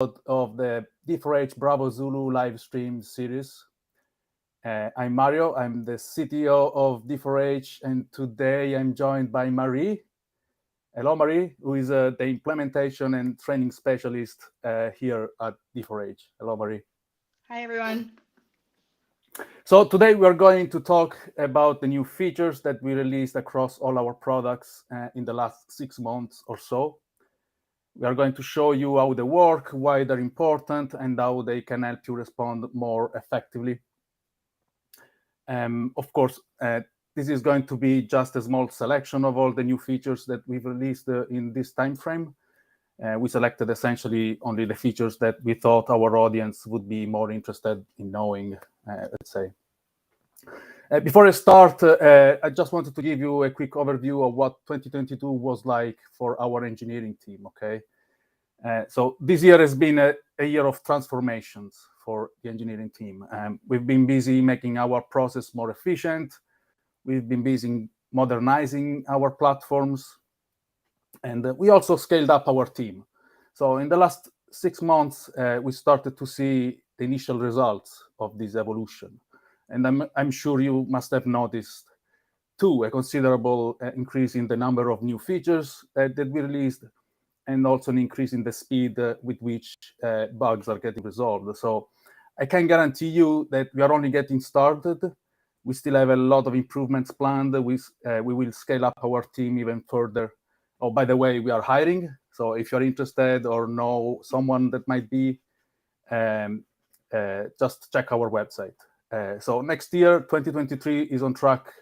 of the D4H Bravo Zulu live stream series. I'm Mario, I'm the CTO of D4H, and today I'm joined by Marie. Hello, Marie, who is the implementation and training specialist here at D4H. Hello, Marie. Hi, everyone. So today we are going to talk about the new features that we released across all our products in the last 6 months or so. We are going to show you how they work, why they're important, and how they can help you respond more effectively. Of course, this is going to be just a small selection of all the new features that we've released in this time frame. We selected essentially only the features that we thought our audience would be more interested in knowing, let's say. Before I start, I just wanted to give you a quick overview of what 2022 was like for our engineering team, okay? So this year has been a year of transformations for the engineering team. We've been busy making our process more efficient. We've been busy modernizing our platforms. And we also scaled up our team. So in the last 6 months, we started to see the initial results of this evolution. And I'm sure you must have noticed, too, a considerable increase in the number of new features that we released, and also an increase in the speed with which bugs are getting resolved. So I can guarantee you that we are only getting started. We still have a lot of improvements planned. We will scale up our team even further. Oh, by the way, we are hiring. So if you're interested or know someone that might be, just check our website. So next year, 2023, is on track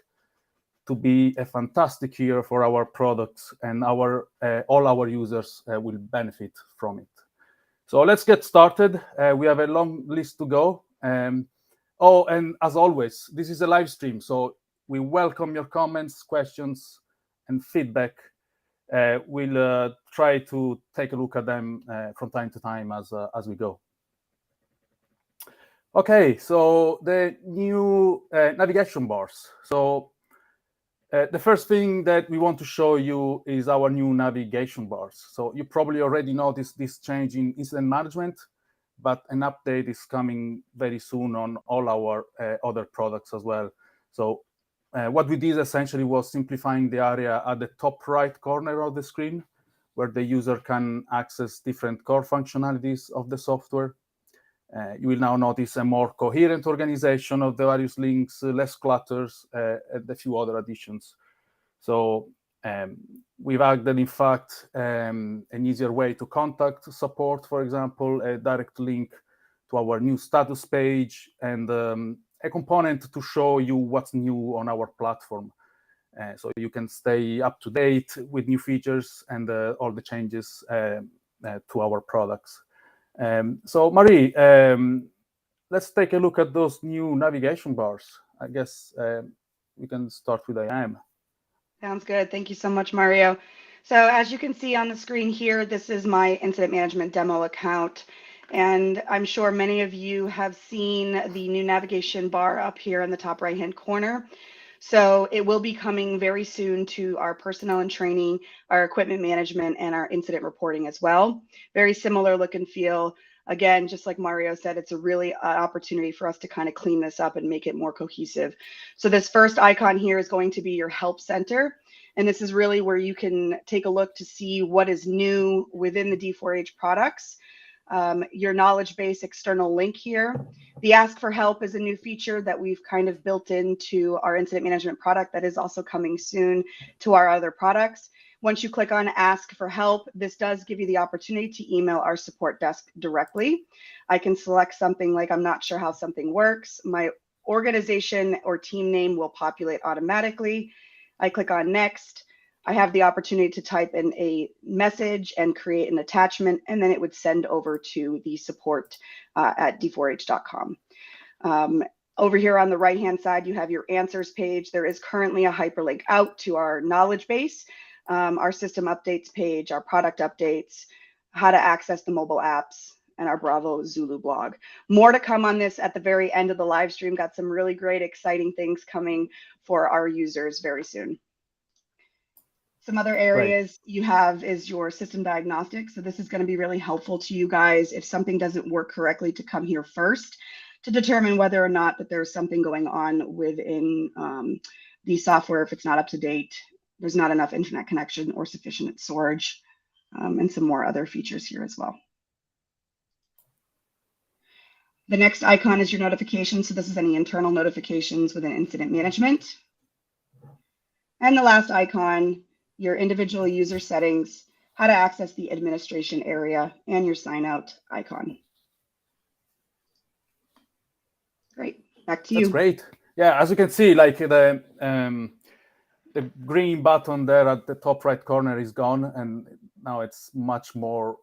to be a fantastic year for our products, and all our users will benefit from it. So let's get started. We have a long list to go. Oh, and as always, this is a live stream, so we welcome your comments, questions, and feedback. We'll try to take a look at them from time to time as we go. Okay, so the new navigation bars. So the first thing that we want to show you is our new navigation bars. So you probably already noticed this change in incident management, but an update is coming very soon on all our other products as well. So what we did essentially was simplifying the area at the top right corner of the screen, where the user can access different core functionalities of the software. You will now notice a more coherent organization of the various links, less clutters, and a few other additions. So we've added, in fact, an easier way to contact support, for example, a direct link to our new status page, and a component to show you what's new on our platform. So you can stay up to date with new features and all the changes to our products. So Marie, let's take a look at those new navigation bars. I guess we can start with IAM. Sounds good. Thank you so much, Mario. So as you can see on the screen here, this is my incident management demo account. And I'm sure many of you have seen the new navigation bar up here in the top right-hand corner. So it will be coming very soon to our personnel and training, our equipment management, and our incident reporting as well. Very similar look and feel. Again, just like Mario said, it's a really opportunity for us to kind of clean this up and make it more cohesive. So this first icon here is going to be your help center. And this is really where you can take a look to see what is new within the D4H products. Your knowledge base external link here. The ask for help is a new feature that we've kind of built into our incident management product that is also coming soon to our other products. Once you click on ask for help, this does give you the opportunity to email our support desk directly. I can select something like, I'm not sure how something works. My organization or team name will populate automatically. I click on next. I have the opportunity to type in a message and create an attachment, and then it would send over to the support at d4h.com. Over here on the right-hand side, you have your answers page. There is currently a hyperlink out to our knowledge base, our system updates page, our product updates, how to access the mobile apps, and our Bravo Zulu blog. More to come on this at the very end of the live stream. Got some really great, exciting things coming for our users very soon. Some other areas you have is your system diagnostics. So this is going to be really helpful to you guys if something doesn't work correctly to come here first to determine whether or not that there's something going on within the software. If it's not up to date, there's not enough internet connection or sufficient storage, and some more other features here as well. The next icon is your notification. So this is any internal notifications within incident management. And the last icon, your individual user settings, how to access the administration area, and your sign out icon. Great, back to you. That's great. Yeah, as you can see, like the green button there at the top right corner is gone, and now it's much more,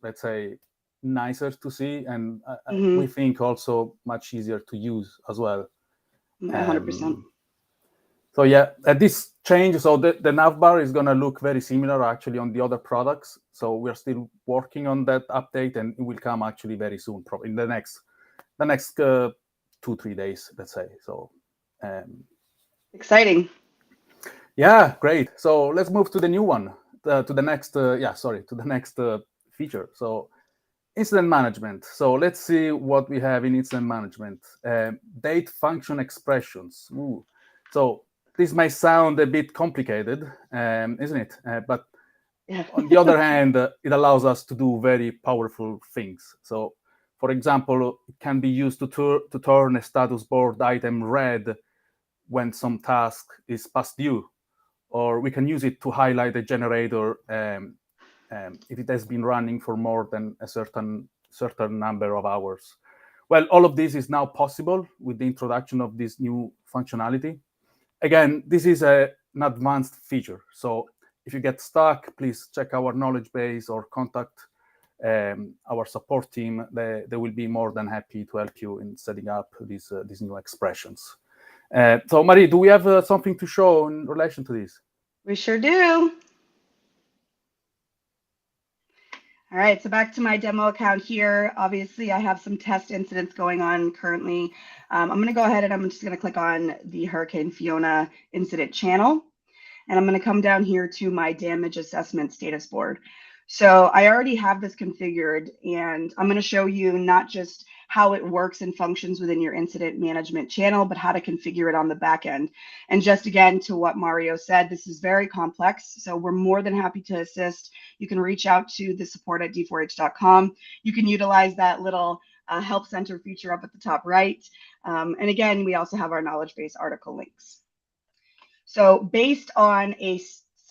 let's say, nicer to see, and we think also much easier to use as well. 100%. So yeah, at this change, so the nav bar is going to look very similar actually on the other products. So we're still working on that update, and it will come actually very soon, probably in the next 2-3 days, let's say. So exciting. Yeah, great. So let's move to the new one, to the next feature. So incident management. So let's see what we have in incident management. Date function expressions. Ooh. So this may sound a bit complicated, isn't it? But on the other hand, it allows us to do very powerful things. So, for example, it can be used to turn a status board item red when some task is past due, or we can use it to highlight a generator if it has been running for more than a certain number of hours. Well, all of this is now possible with the introduction of this new functionality. Again, this is an advanced feature. So if you get stuck, please check our knowledge base or contact our support team. They will be more than happy to help you in setting up these new expressions. So Marie, do we have something to show in relation to this? We sure do. All right, so back to my demo account here. Obviously, I have some test incidents going on currently. I'm going to go ahead and I'm just going to click on the Hurricane Fiona incident channel. And I'm going to come down here to my damage assessment status board. So I already have this configured, and I'm going to show you not just how it works and functions within your incident management channel, but how to configure it on the back end. And just again, to what Mario said, this is very complex. So we're more than happy to assist. You can reach out to the support at d4h.com. You can utilize that little help center feature up at the top right. And again, we also have our knowledge base article links. So based on a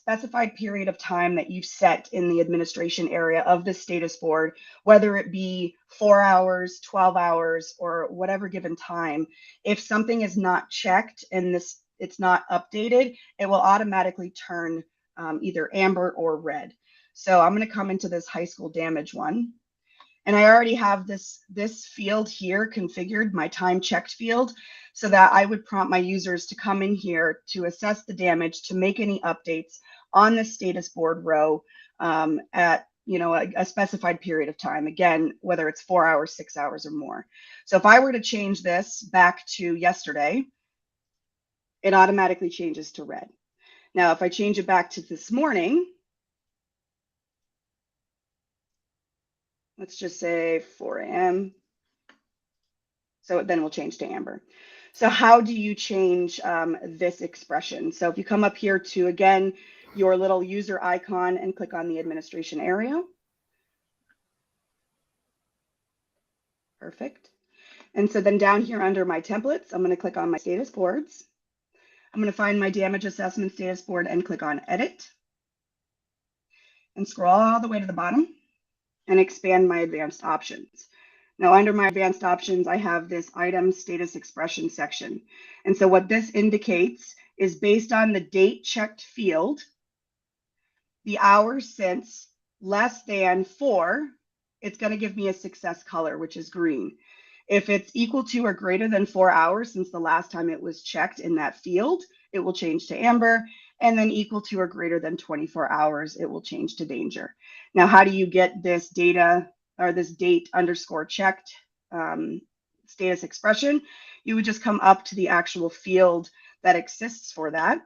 specified period of time that you've set in the administration area of the status board, whether it be 4 hours, 12 hours, or whatever given time, if something is not checked and it's not updated, it will automatically turn either amber or red. So I'm going to come into this high school damage one. And I already have this field here configured, my time checked field, so that I would prompt my users to come in here to assess the damage, to make any updates on the status board row at a specified period of time. Again, whether it's 4 hours, 6 hours, or more. So if I were to change this back to yesterday, it automatically changes to red. Now, if I change it back to this morning, let's just say 4 a.m. So then we'll change to amber. So how do you change this expression? So if you come up here to, again, your little user icon and click on the administration area. Perfect. And so then down here under my templates, I'm going to click on my status boards. I'm going to find my damage assessment status board and click on edit. And scroll all the way to the bottom and expand my advanced options. Now, under my advanced options, I have this item status expression section. And so what this indicates is based on the date checked field, the hours since less than 4, it's going to give me a success color, which is green. If it's equal to or greater than 4 hours since the last time it was checked in that field, it will change to amber. And then equal to or greater than 24 hours, it will change to danger. Now, how do you get this data or this date underscore checked status expression? You would just come up to the actual field that exists for that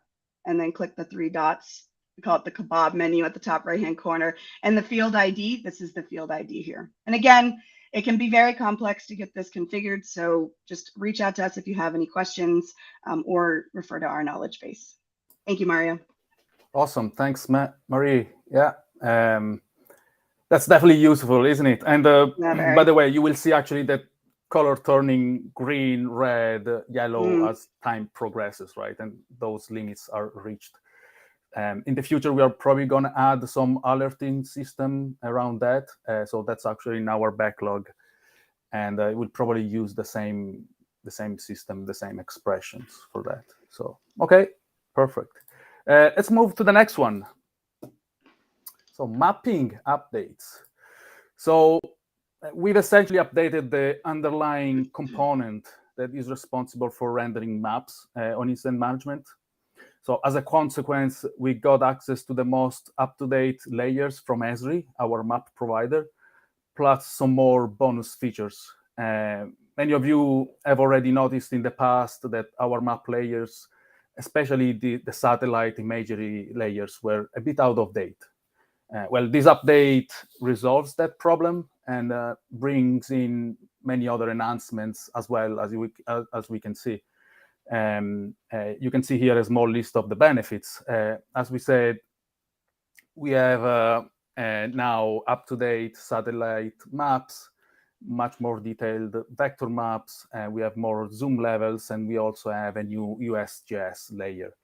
and then click the 3 dots we call it the kebab menu at the top right-hand corner. And the field ID, this is the field ID here. And again, it can be very complex to get this configured, so just reach out to us if you have any questions or refer to our knowledge base. Thank you, Mario. Awesome. Thanks, Marie. Yeah. That's definitely useful, isn't it? And by the way, you will see actually that color turning green, red, yellow as time progresses, right? And those limits are reached. In the future, we are probably going to add some alerting system around that. So that's actually in our backlog. And we'll probably use the same system, the same expressions for that. So, okay, perfect. Let's move to the next one. So mapping updates. So we've essentially updated the underlying component that is responsible for rendering maps on incident management. So as a consequence, we got access to the most up-to-date layers from Esri, our map provider, plus some more bonus features. Many of you have already noticed in the past that our map layers, especially the satellite imagery layers, were a bit out of date. Well, this update resolves that problem and brings in many other enhancements as well, as we can see. You can see here a small list of the benefits. As we said, we have now up-to-date satellite maps, much more detailed vector maps. We have more zoom levels, and we also have a new USGS layer.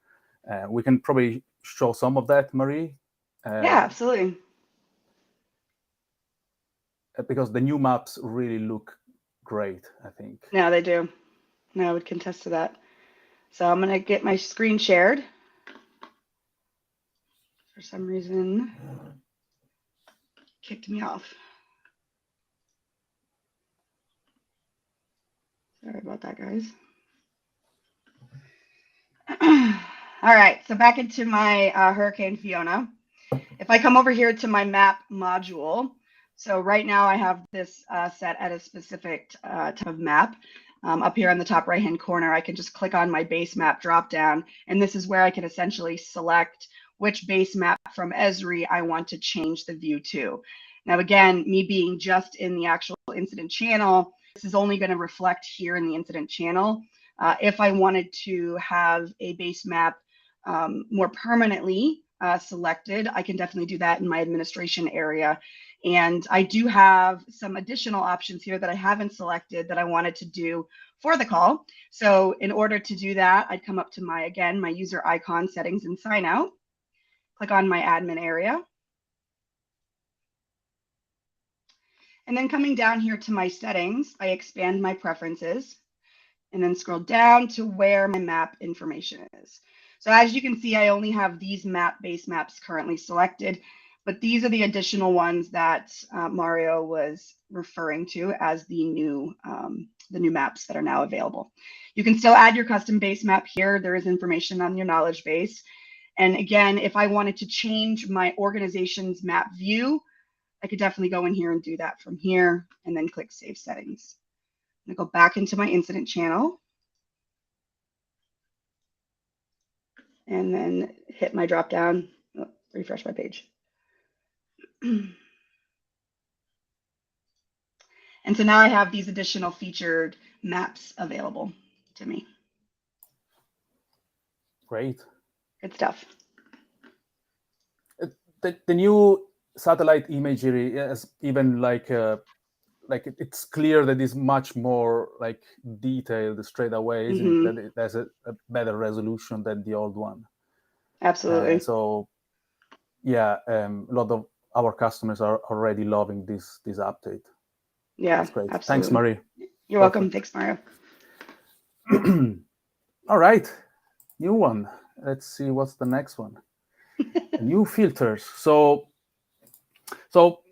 We can probably show some of that, Marie. Yeah, absolutely. Because the new maps really look great, I think. Yeah, they do. No, I would contest to that. So I'm going to get my screen shared. For some reason, kicked me off. Sorry about that, guys. All right, so back into my Hurricane Fiona. If I come over here to my map module, so right now I have this set at a specific type of map. Up here on the top right-hand corner, I can just click on my base map dropdown, and this is where I can essentially select which base map from Esri I want to change the view to. Now, again, me being just in the actual incident channel, this is only going to reflect here in the incident channel. If I wanted to have a base map more permanently selected, I can definitely do that in my administration area. And I do have some additional options here that I haven't selected that I wanted to do for the call. So in order to do that, I'd come up to my user icon settings and sign out, click on my admin area. And then coming down here to my settings, I expand my preferences and then scroll down to where my map information is. So as you can see, I only have these base maps currently selected, but these are the additional ones that Mario was referring to as the new maps that are now available. You can still add your custom base map here. There is information on your knowledge base. And again, if I wanted to change my organization's map view, I could definitely go in here and do that from here and then click Save Settings. I'm going to go back into my incident channel and then hit my drop down, refresh my page. And so now I have these additional featured maps available to me. Great. Good stuff. The new satellite imagery is even like it's clear that it's much more like detailed straight away, isn't it? That it has a better resolution than the old one. Absolutely. So yeah, a lot of our customers are already loving this update. Yeah, that's great. Absolutely. Thanks, Marie. You're welcome. Thanks, Mario. All right, new one. Let's see what's the next one. New filters. So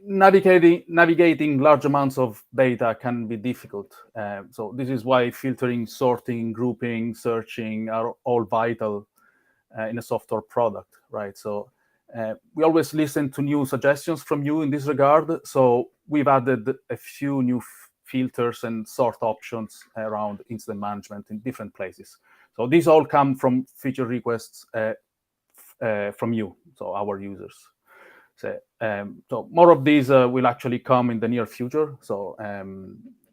navigating large amounts of data can be difficult. So this is why filtering, sorting, grouping, searching are all vital in a software product, right? So we always listen to new suggestions from you in this regard. So we've added a few new filters and sort options around incident management in different places. So these all come from feature requests from you, so our users. So more of these will actually come in the near future. So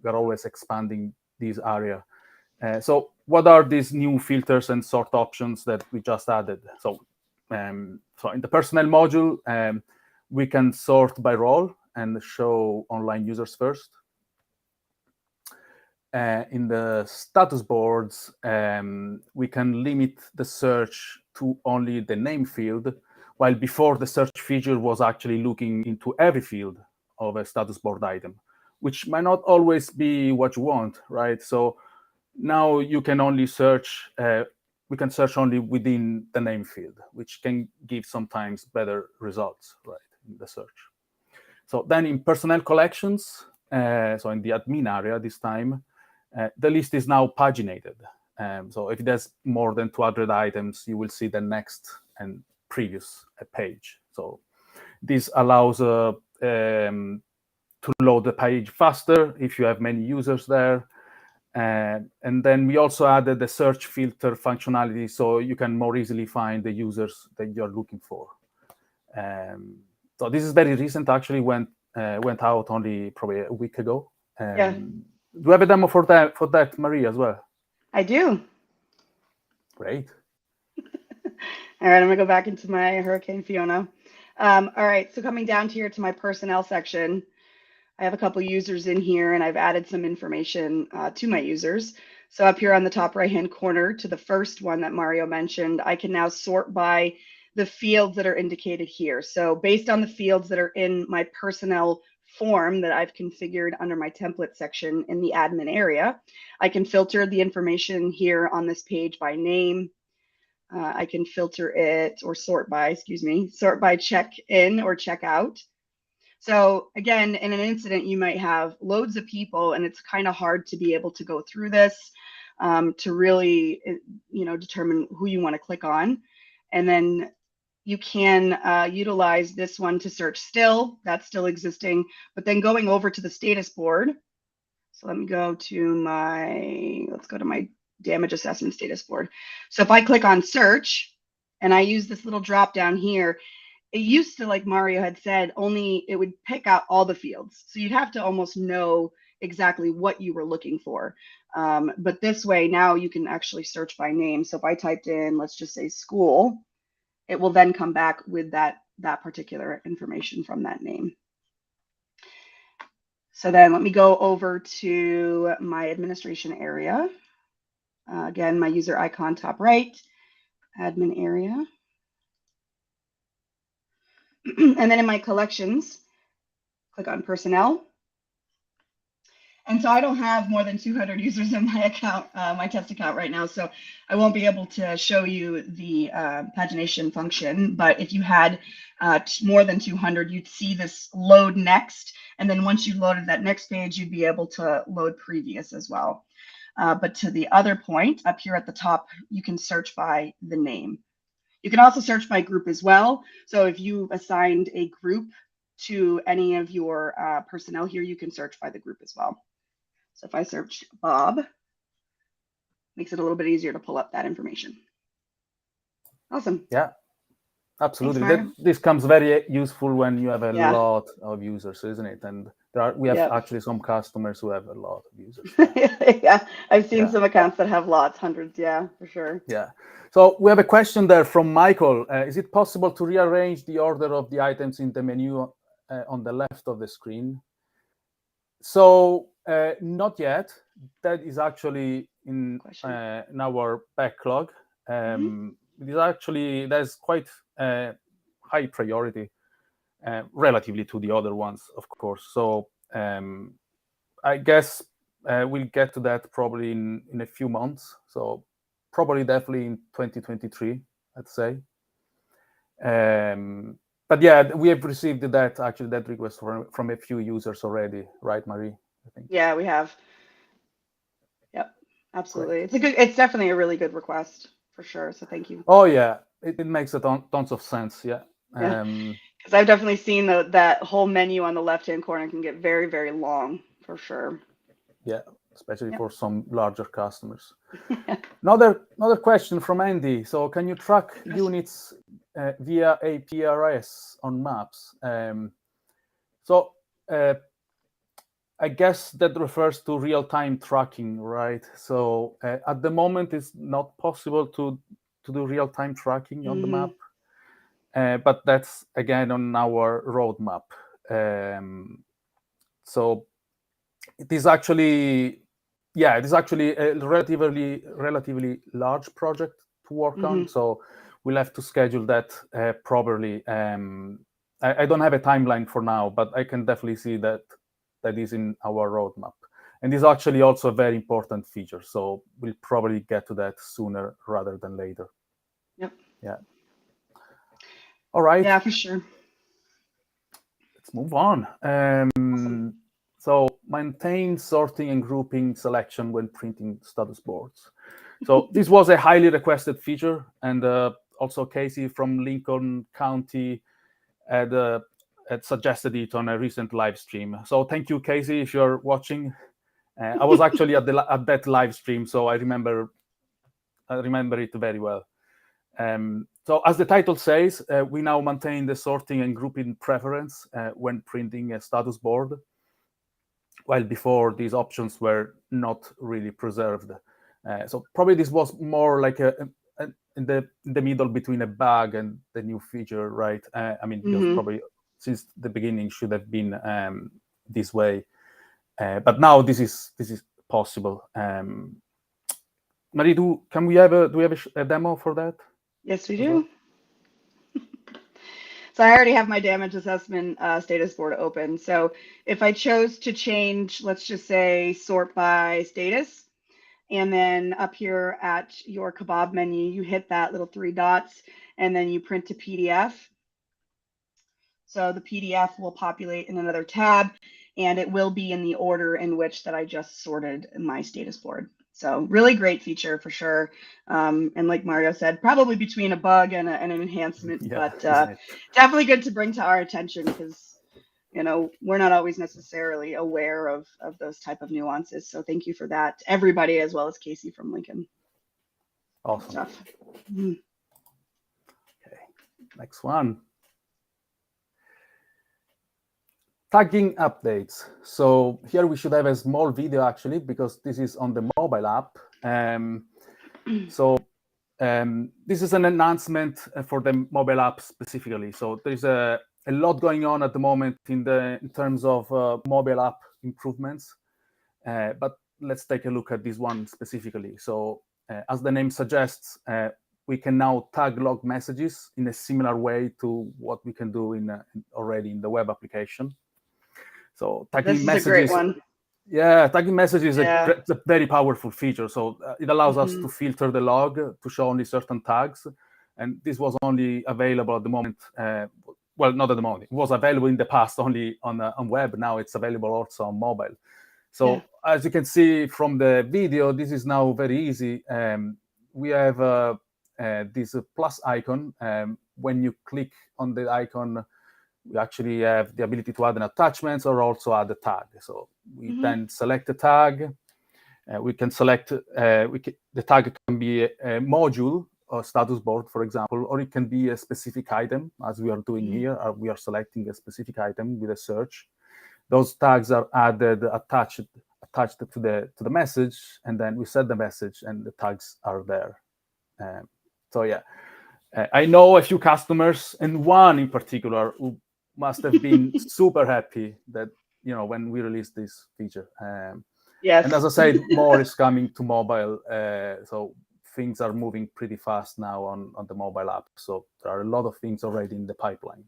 we're always expanding this area. So what are these new filters and sort options that we just added? So in the personnel module, we can sort by role and show online users first. In the status boards, we can limit the search to only the name field, while before the search feature was actually looking into every field of a status board item, which might not always be what you want, right? So now you can only search, we can search only within the name field, which can give sometimes better results, right, in the search. So then in personnel collections, so in the admin area this time, the list is now paginated. So if it has more than 200 items, you will see the next and previous page. So this allows to load the page faster if you have many users there. And then we also added the search filter functionality, so you can more easily find the users that you're looking for. So this is very recent, actually went out only probably a week ago. Yeah. Do you have a demo for that, Marie, as well? I do. Great. All right, I'm gonna go back into my Hurricane Fiona. All right, so coming down here to my personnel section, I have a couple users in here and I've added some information to my users. So up here on the top right-hand corner to the first one that Mario mentioned, I can now sort by the fields that are indicated here. So based on the fields that are in my personnel form that I've configured under my template section in the admin area, I can filter the information here on this page by name. I can filter it or sort by check in or check out. So again, in an incident, you might have loads of people and it's kind of hard to be able to go through this to really, determine who you want to click on. And then you can utilize this one to search still, that's still existing, but then going over to the status board. So let me go to let's go to my damage assessment status board. So if I click on search and I use this little drop down here, it used to, like Mario had said, only it would pick out all the fields. So you'd have to almost know exactly what you were looking for. But this way now you can actually search by name. So if I typed in, let's just say school, it will then come back with that particular information from that name. So then let me go over to my administration area. Again, my user icon top right, admin area. And then in my collections, click on personnel. And so I don't have more than 200 users in my account, my test account right now. So I won't be able to show you the pagination function. But if you had more than 200, you'd see this load next. And then once you loaded that next page, you'd be able to load previous as well. But to the other point up here at the top, you can search by the name. You can also search by group as well. So if you assigned a group to any of your personnel here, you can search by the group as well. So if I search Bob, makes it a little bit easier to pull up that information. Awesome. Yeah, absolutely. Thanks, this comes very useful when you have a Yeah. lot of users, isn't it? And we have Yep. actually some customers who have a lot of users. Yeah, I've seen Yeah. some accounts that have lots, hundreds. Yeah, for sure. Yeah. So we have a question there from Michael. Is it possible to rearrange the order of the items in the menu on the left of the screen? So not yet. That is actually in our backlog. It is actually, there's quite high priority relatively to the other ones, of course. So I guess we'll get to that probably in a few months. So probably definitely in 2023, I'd say. But yeah, we have received that request from a few users already, right, Marie? I think. Yeah, we have. Yep, absolutely. Great. It's definitely a really good request for sure. So thank you. Oh yeah, it makes tons of sense. Yeah. Because I've definitely seen that whole menu on the left-hand corner can get very, very long for sure. Yeah, especially for some larger customers. Another question from Andy. So can you track units via APRS on maps. So I guess that refers to real-time tracking, right? So at the moment, it's not possible to do real-time tracking on the map, but that's again on our roadmap. So it is actually, it is actually a relatively large project to work on. So we'll have to schedule that properly. I don't have a timeline for now, but I can definitely see that is in our roadmap. And this is actually also a very important feature. So we'll probably get to that sooner rather than later. Yep. Yeah. All right. Yeah, for sure. Let's move on. Awesome. So maintain sorting and grouping selection when printing status boards. So this was a highly requested feature, and also Casey from Lincoln County had suggested it on a recent live stream. So thank you, Casey, if you're watching. I was actually at that live stream, so I remember it very well. So as the title says, we now maintain the sorting and grouping preference when printing a status board, while before these options were not really preserved. So probably this was more like in the middle between a bug and the new feature, right? I mean, because probably since the beginning should have been this way, but now this is possible. Marie, do we have a demo for that? Yes, we do. So I already have my damage assessment status board open. So if I chose to change, let's just say sort by status, and then up here at your kebab menu, you hit that little 3 dots and then you print to PDF. So the PDF will populate in another tab and it will be in the order in which that I just sorted my status board. So really great feature for sure. And like Mario said, probably between a bug and an enhancement, but definitely good to bring to our attention because, you know, we're not always necessarily aware of those type of nuances. So thank you for that, everybody, as well as Casey from Lincoln. Awesome. Stuff. Okay, next one. Tagging updates. So here we should have a small video actually, because this is on the mobile app. This is an enhancement for the mobile app specifically. So there's a lot going on at the moment in terms of mobile app improvements. But let's take a look at this one specifically. So as the name suggests, we can now tag log messages in a similar way to what we can do already in the web application. So tagging messages, a great one. Yeah, tagging messages is a very powerful feature. So it allows us to filter the log to show only certain tags. And this was only available at the moment. Well, not at the moment. It was available in the past only on web. Now it's available also on mobile. So as you can see from the video, this is now very easy. We have this plus icon. When you click on the icon, we actually have the ability to add an attachment or also add a tag. So we then select the tag. We can select, the tag can be a module or status board, for example, or it can be a specific item, as we are doing here. We are selecting a specific item with a search. Those tags are added, attached to the message, and then we set the message, and the tags are there. So yeah, I know a few customers, and one in particular who must have been super happy that, you know, when we released this feature. Yes. And as I said, more is coming to mobile. So things are moving pretty fast now on the mobile app. So there are a lot of things already in the pipeline.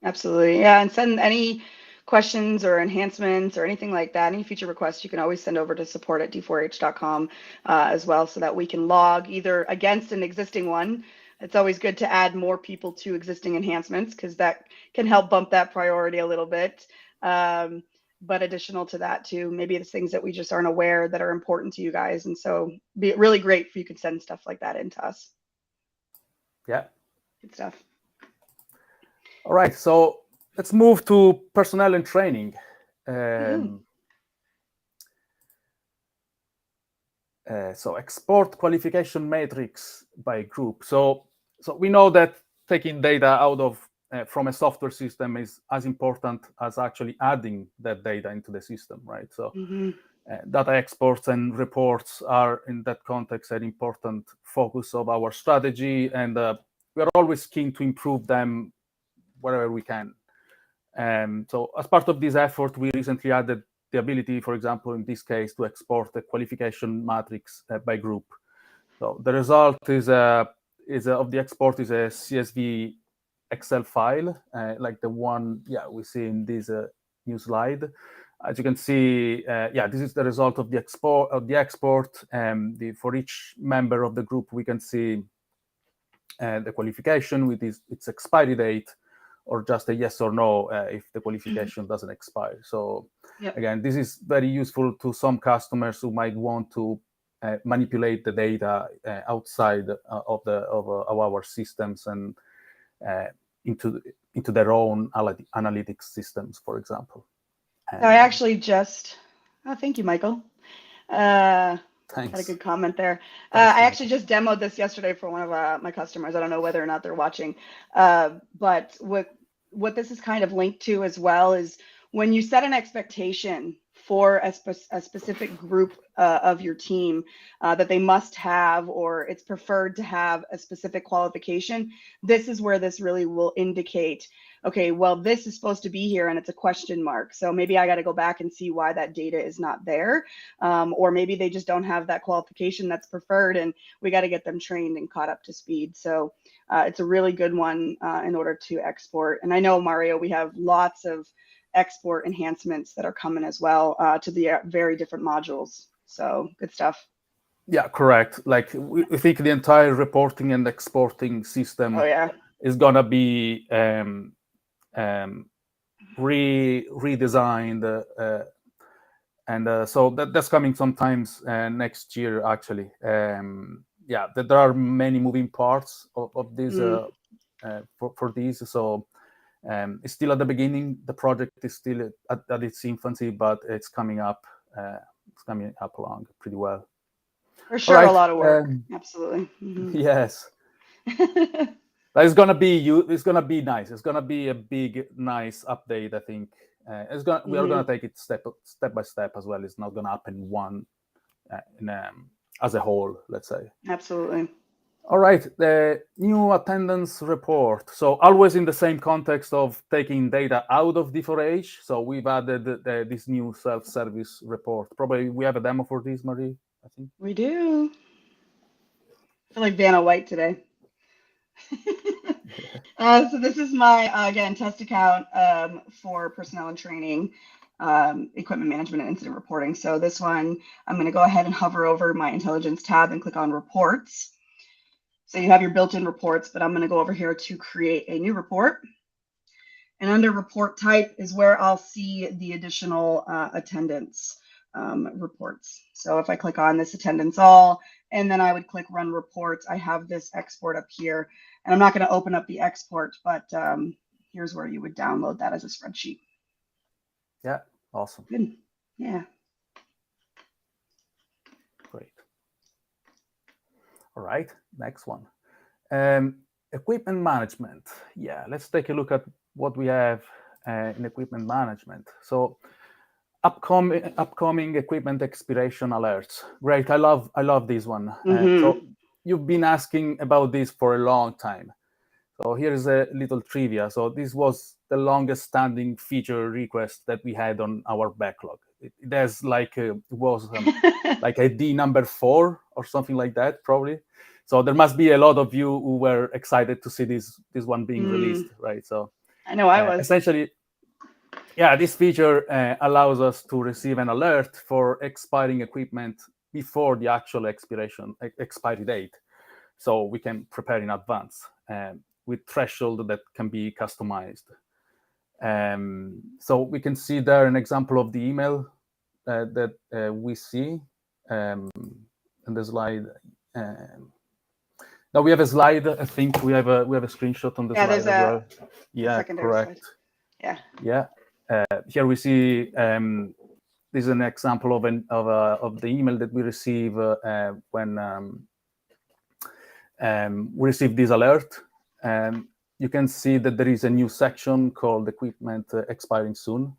Absolutely. Yeah. And send any questions or enhancements or anything like that, any feature requests, you can always send over to support@d4h.com as well, so that we can log either against an existing one. It's always good to add more people to existing enhancements because that can help bump that priority a little bit. But additional to that too, maybe it's things that we just aren't aware that are important to you guys. And so be really great if you could send stuff like that into us. Yeah. Good stuff. All right, so let's move to personnel and training. So export qualification matrix by group. So we know that taking data out of from a software system is as important as actually adding that data into the system, right? So data exports and reports are, in that context, an important focus of our strategy, and we are always keen to improve them wherever we can. So as part of this effort, we recently added the ability, for example, in this case, to export the qualification matrix by group. So the result is of the export is a CSV Excel file, like the one we see in this new slide. As you can see, this is the result of the export. For each member of the group, we can see the qualification with its expiry date, or just a yes or no if the qualification doesn't expire. So again, this is very useful to some customers who might want to manipulate the data outside of our systems and into their own analytics systems, for example. I actually just, thank you, Michael. Thanks. Had a good comment there. I actually just demoed this yesterday for one of my customers. I don't know whether or not they're watching, but what this is kind of linked to as well is when you set an expectation for a specific group of your team that they must have, or it's preferred to have a specific qualification, this is where this really will indicate, okay, well, this is supposed to be here and it's a question mark. So maybe I got to go back and see why that data is not there. Or maybe they just don't have that qualification that's preferred and we got to get them trained and caught up to speed. So it's a really good one in order to export. And I know, Mario, we have lots of export enhancements that are coming as well to the very different modules. So good stuff. Yeah, correct. Like we think the entire reporting and exporting system is gonna be redesigned, and so that's coming sometimes next year. Actually, there are many moving parts of this for these. So it's still at the beginning. The project is still at its infancy, but it's coming up. It's coming up along pretty well. For sure, a lot of work. Absolutely. Yes. But it's gonna be nice. It's gonna be a big, nice update. I think we are gonna take it step by step as well. It's not gonna happen as a whole, let's say. Absolutely. All right, the new attendance report. So always in the same context of taking data out of D4H. So we've added this new self-service report. Probably we have a demo for this, Marie, I think. We do. I feel like Vanna White today. So this is my, again, test account for personnel and training, equipment management and incident reporting. So this one, I'm going to go ahead and hover over my intelligence tab and click on reports. So you have your built-in reports, but I'm going to go over here to create a new report. And under report type is where I'll see the additional attendance reports. So if I click on this attendance all, and then I would click run reports, I have this export up here. And I'm not going to open up the export, but here's where you would download that as a spreadsheet. Yeah, awesome. Good. Yeah. Great. All right, next one. Equipment management. Yeah, let's take a look at what we have in equipment management. So upcoming equipment expiration alerts. Great, I love this one. So you've been asking about this for a long time. So here's a little trivia. So this was the longest standing feature request that we had on our backlog. It has like like a D number 4 or something like that, probably. So there must be a lot of you who were excited to see this one being released, right? So I know I was. Essentially, this feature allows us to receive an alert for expiring equipment before the actual expiry date, so we can prepare in advance with threshold that can be customized. So we can see there an example of the email that we see in the slide. Now we have a slide. I think we have a screenshot on the slide as well. Yeah, correct. Slide. Yeah. Here we see this is an example of the email that we receive when we receive this alert. you can see that there is a new section called equipment expiring soon.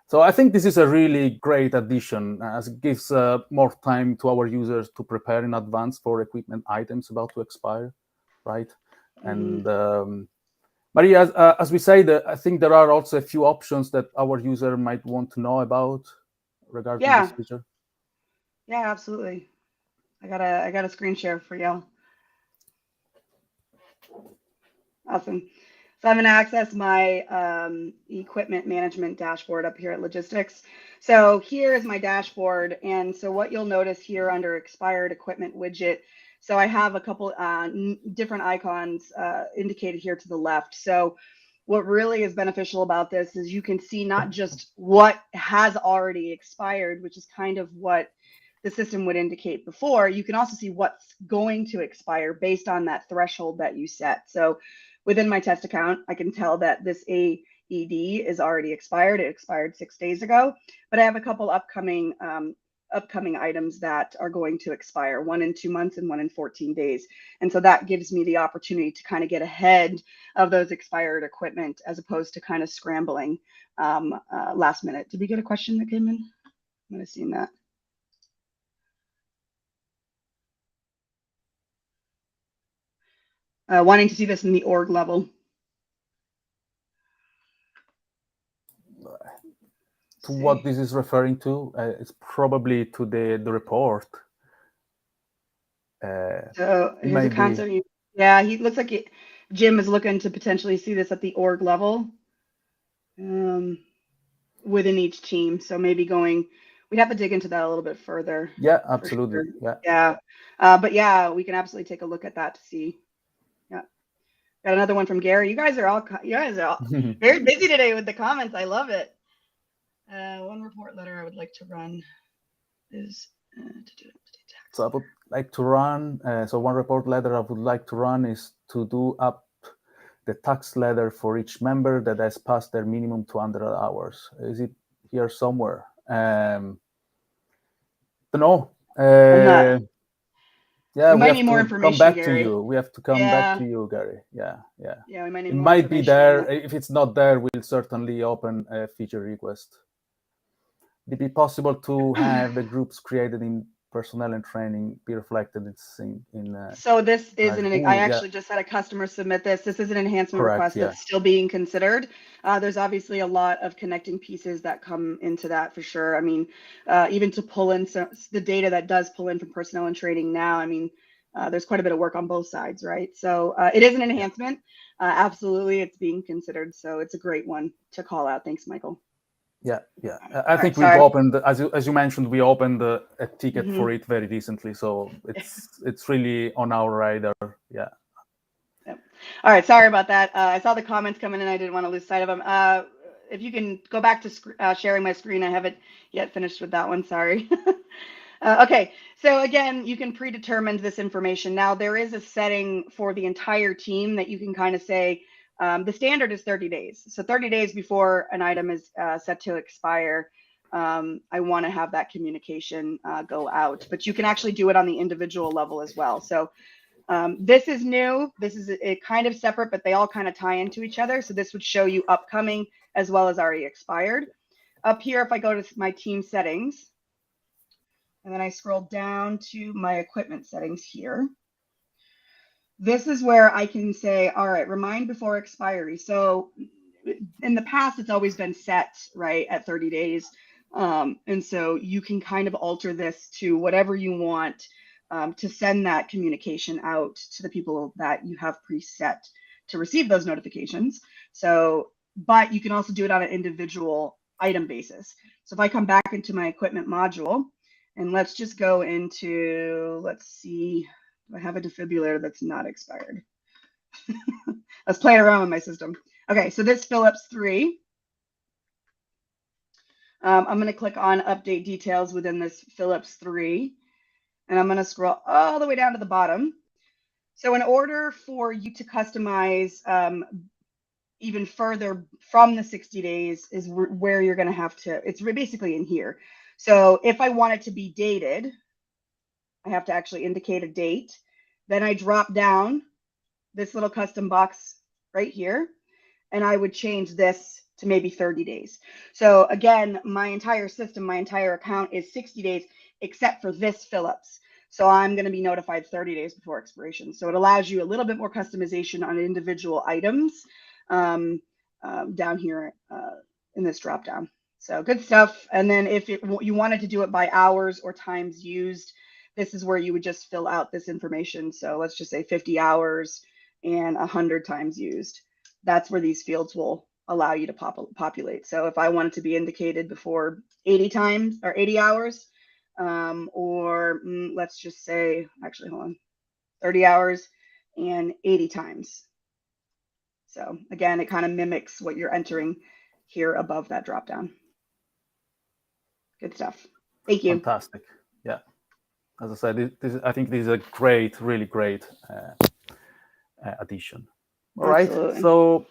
So I think this is a really great addition, as it gives more time to our users to prepare in advance for equipment items about to expire, right? And Maria, as we said, I think there are also a few options that our user might want to know about regarding this feature. Yeah, absolutely. I got a screen share for y'all. Awesome. So I'm going to access my equipment management dashboard up here at Logistics. So here is my dashboard. And so what you'll notice here under expired equipment widget, so I have a couple different icons indicated here to the left. So what really is beneficial about this is you can see not just what has already expired, which is kind of what the system would indicate before. You can also see what's going to expire based on that threshold that you set. So within my test account, I can tell that this AED is already expired. It expired 6 days ago, but I have a couple upcoming items that are going to expire, one in 2 months and one in 14 days. And so that gives me the opportunity to kind of get ahead of those expired equipment as opposed to kind of scrambling last minute. Did we get a question that came in? I might have seen that. Wanting to see this in the org level. To what this is referring to, it's probably to the report. So his accounts are, yeah, he looks like Jim is looking to potentially see this at the org level within each team. So maybe we'd have to dig into that a little bit further. Yeah, absolutely. Sure. Yeah. But yeah, we can absolutely take a look at that to see. Yeah. Got another one from Gary. You guys are all very busy today with the comments. I love it. One report letter I would like to run is so I would like to run. So one report letter I would like to run is to do up the tax letter for each member that has passed their minimum 200 hours. Is it here somewhere? Don't know. Yeah, we might need more information, come back Gary. to you. We have to come back to you, Gary. Yeah. Yeah, we might need it more might be there. If it's not there, we'll certainly open a feature request. Would it be possible to have the groups created in personnel and training be reflected in so this is I actually just had a customer submit this. This is an enhancement request that's still being considered. There's obviously a lot of connecting pieces that come into that for sure. I mean, even to pull in the data that does pull in from personnel and training now, I mean, there's quite a bit of work on both sides, right? So it is an enhancement. Absolutely, it's being considered. So it's a great one to call out. Thanks, Michael. Yeah. I think we've opened, as you mentioned, we opened a ticket for it very recently, so it's really on our radar. Yeah. Yep. All right. Sorry about that. I saw the comments coming in. I didn't want to lose sight of them. If you can go back to sharing my screen, I haven't yet finished with that one. Sorry. Okay. So again, you can predetermine this information. Now there is a setting for the entire team that you can kind of say. The standard is 30 days. So 30 days before an item is set to expire, I want to have that communication go out. But you can actually do it on the individual level as well. So this is new. This is a kind of separate, but they all kind of tie into each other. So this would show you upcoming as well as already expired. Up here, if I go to my team settings, and then I scroll down to my equipment settings here. This is where I can say, all right, remind before expiry. So in the past, it's always been set, right, at 30 days. And so you can kind of alter this to whatever you want to send that communication out to the people that you have preset to receive those notifications. So, but you can also do it on an individual item basis. So if I come back into my equipment module, and let's just go into, let's see, I have a defibrillator that's not expired. Let's play around with my system. Okay, so this Philips 3. I'm going to click on update details within this Philips 3. And I'm going to scroll all the way down to the bottom. So in order for you to customize even further from the 60 days is where you're going to have to, it's basically in here. So if I want it to be dated, I have to actually indicate a date. Then I drop down this little custom box right here, and I would change this to maybe 30 days. So again, my entire system, my entire account is 60 days, except for this Phillips. So I'm going to be notified 30 days before expiration. So it allows you a little bit more customization on individual items down here in this drop down. So good stuff. And then if you wanted to do it by hours or times used, this is where you would just fill out this information. So let's just say 50 hours and 100 times used. That's where these fields will allow you to populate. So if I wanted to be indicated before 80 times or 80 hours, or let's just say, actually, hold on, 30 hours and 80 times. So again, it kind of mimics what you're entering here above that drop down. Good stuff. Thank you. Fantastic. Yeah. As I said, I think this is a great, really great addition. All Absolutely. right. So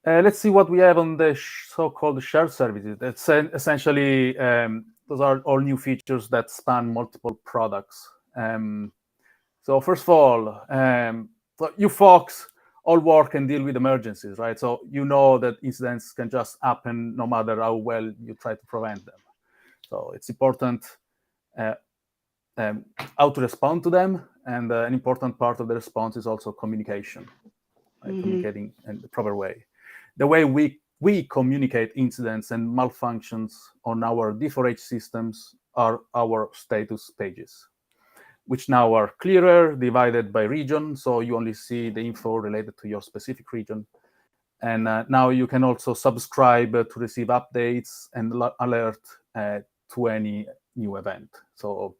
let's see what we have on the so-called shared services. That's essentially, those are all new features that span multiple products. So first of all, so you folks all work and deal with emergencies, right? So you know that incidents can just happen no matter how well you try to prevent them. So it's important how to respond to them, and an important part of the response is also communication, right? Communicating in the proper way. The way we communicate incidents and malfunctions on our D4H systems are our status pages, which now are clearer, divided by region, so you only see the info related to your specific region. And now you can also subscribe to receive updates and alert to any new event. So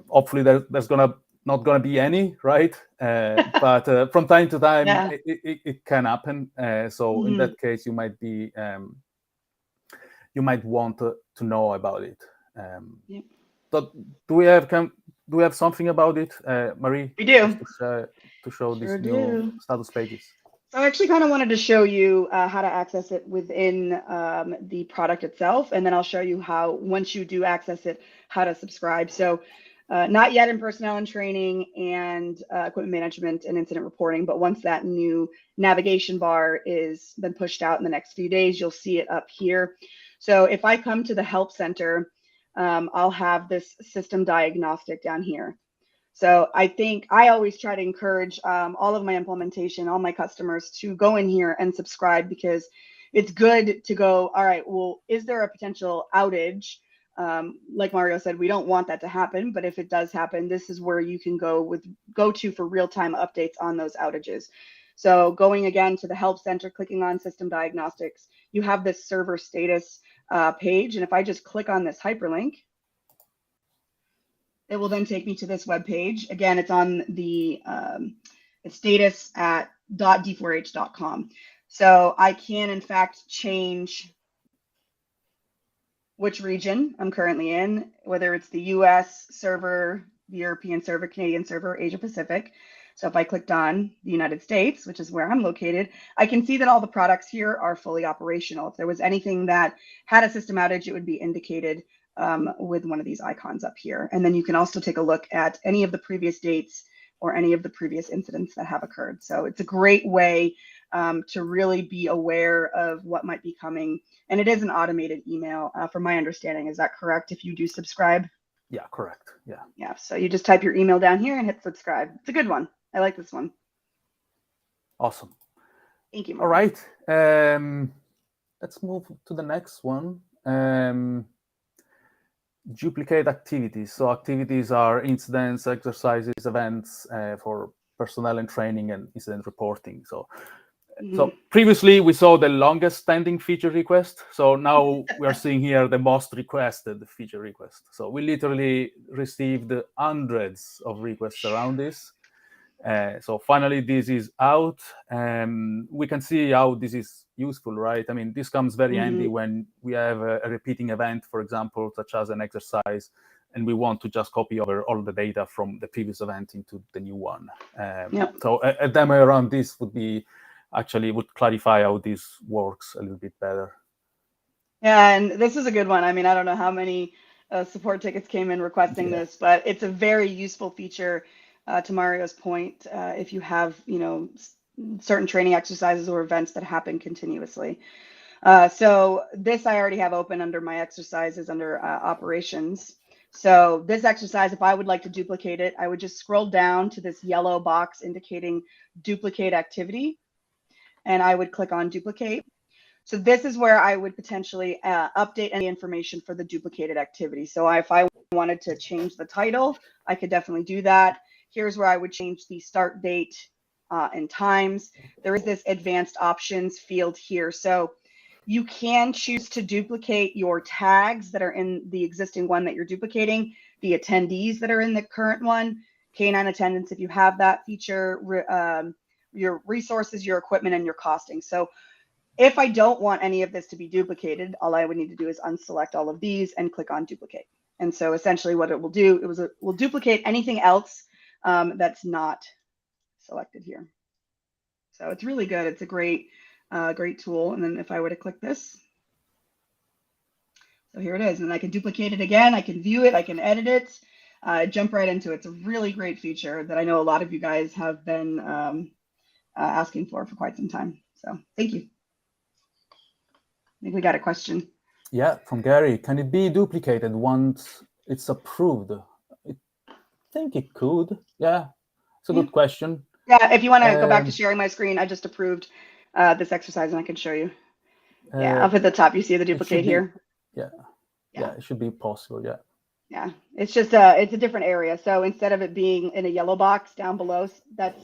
hopefully there's not gonna be any, right? But from time to time, Yeah. it can happen. So in that case, you might be you might want to know about it. But do we have something about it, Marie? We do. To show these new status pages. So I actually kind of wanted to show you how to access it within the product itself, and then I'll show you how, once you do access it, how to subscribe. So not yet in personnel and training and equipment management and incident reporting, but once that new navigation bar is been pushed out in the next few days, you'll see it up here. So if I come to the help center, I'll have this system diagnostic down here. So I think I always try to encourage all of my implementation, all my customers to go in here and subscribe, because it's good to go, all right, well, is there a potential outage? Like Mario said, we don't want that to happen, but if it does happen, this is where you can go to for real-time updates on those outages. So going again to the help center, clicking on system diagnostics, you have this server status page. And if I just click on this hyperlink, it will then take me to this web page. Again, it's on the status at .d4h.com. So I can, in fact, change which region I'm currently in, whether it's the US server, the European server, Canadian server, Asia Pacific. So if I clicked on the United States, which is where I'm located, I can see that all the products here are fully operational. If there was anything that had a system outage, it would be indicated with one of these icons up here. And then you can also take a look at any of the previous dates or any of the previous incidents that have occurred. So it's a great way to really be aware of what might be coming. And it is an automated email, from my understanding. Is that correct if you do subscribe? Yeah, correct. Yeah. Yeah, so you just type your email down here and hit subscribe. It's a good one. I like this one. Awesome. Thank you, Mark. All right. Let's move to the next one. Duplicate activities. So activities are incidents, exercises, events for personnel and training and incident reporting. So previously we saw the longest standing feature request. So now we are seeing here the most requested feature request. So we literally received hundreds of requests around this. So finally, this is out. We can see how this is useful, right? I mean, this comes very handy when we have a repeating event, for example, such as an exercise, and we want to just copy over all the data from the previous event into the new one. So a demo around this would clarify how this works a little bit better. Yeah, and this is a good one. I mean, I don't know how many support tickets came in requesting this, but it's a very useful feature to Mario's point, if you have, certain training exercises or events that happen continuously. So this I already have open under my exercises under operations. So this exercise, if I would like to duplicate it, I would just scroll down to this yellow box indicating duplicate activity, and I would click on duplicate. So this is where I would potentially update any information for the duplicated activity. So if I wanted to change the title, I could definitely do that. Here's where I would change the start date and times. There is this advanced options field here. So you can choose to duplicate your tags that are in the existing one that you're duplicating, the attendees that are in the current one, canine attendance if you have that feature, your resources, your equipment, and your costing. So if I don't want any of this to be duplicated, all I would need to do is unselect all of these and click on duplicate. And so essentially what it will do, it will duplicate anything else that's not selected here. So it's really good. It's a great tool. And then if I were to click this, so here it is, and I can duplicate it again. I can view it. I can edit it. Jump right into it. It's a really great feature that I know a lot of you guys have been asking for quite some time. So thank you. I think we got a question. Yeah, from Gary. Can it be duplicated once it's approved? I think it could. Yeah, it's a good question. Yeah, if you want to go back to sharing my screen, I just approved this exercise and I can show you. Yeah, up at the top, you see the duplicate here. Yeah, it should be possible. Yeah. Yeah, it's just it's a different area. So instead of it being in a yellow box down below, that's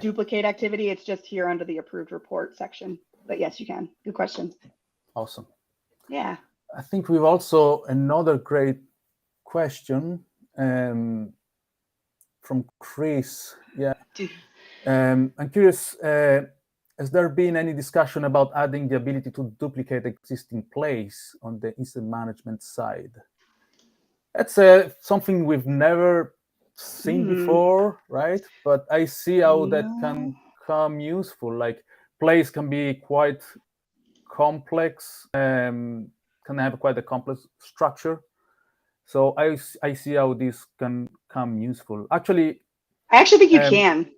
duplicate activity. It's just here under the approved report section. But yes, you can. Good question. Awesome. Yeah. I think we've also another great question from Chris. Yeah. I'm curious, has there been any discussion about adding the ability to duplicate existing plays on the incident management side? That's something we've never seen before, right? But I see how that can come useful. Like plays can be quite complex, can have quite a complex structure. So I see how this can come useful. Actually, I actually think you can.